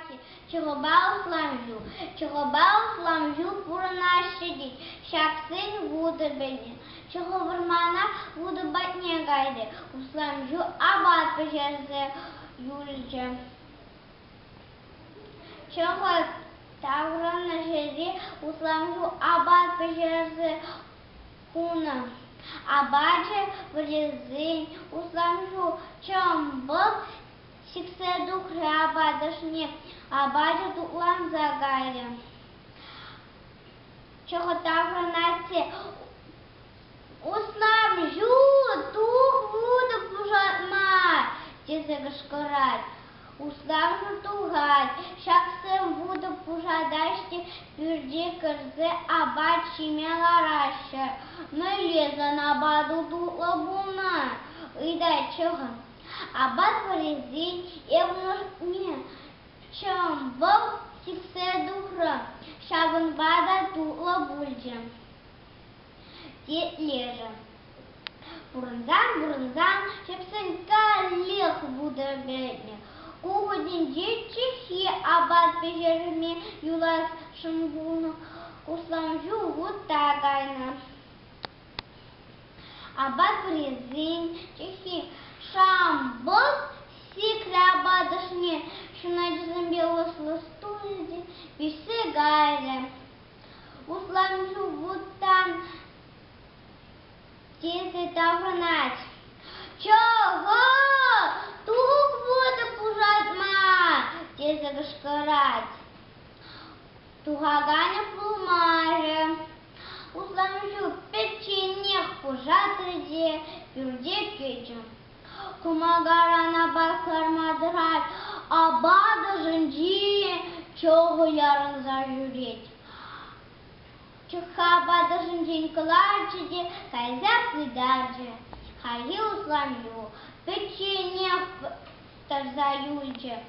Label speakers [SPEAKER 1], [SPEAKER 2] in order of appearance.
[SPEAKER 1] хаті, чого балу сламжу, пура нащадіть, щак син буде бедні, чого вермана буде батня гайде, у сламжу абат пожерзе юльче. Чого тавра на жезі, у сламжу абат пожерзе хуна. Абадже влезынь, усламжу, чем был, сиксе духре абадашне, абадже туклан загайре. Чого тавра нате, усламжу, тух буду пужатмать, тезегашкарать. Усламжу тугать, шаксем буду пужадашти, пюрди кырзы абад чимела раще. Мы леза на абаду тутла буна, идай чего. Абад валезин, евнуш мне, чем был сиксе духра, шабан бада тутла бульджа. Дед лежа. Бурнзан, шепсен калех буде бедня. Кугодин дечихи абад пежерми юлас шамгуну, усламжу вот тагайна. Абад презин, чихи шамбол, сикля абадашне, шунаджизм белос ластуиди, писы гайре. Усламжу вот там, тезы тавранать. Чого? Тух буде пужатма, тезегашкарать. Тугаганя плумаже. Усламжу печенех пужатриде, пюрде кечем. Кумагарана бакармадрать, абада женджи, чого яран зажуреть. Чуха абада женджин кларчиде, кайзя плидаджи. Хаги усламжу, печенех тарзаюльче.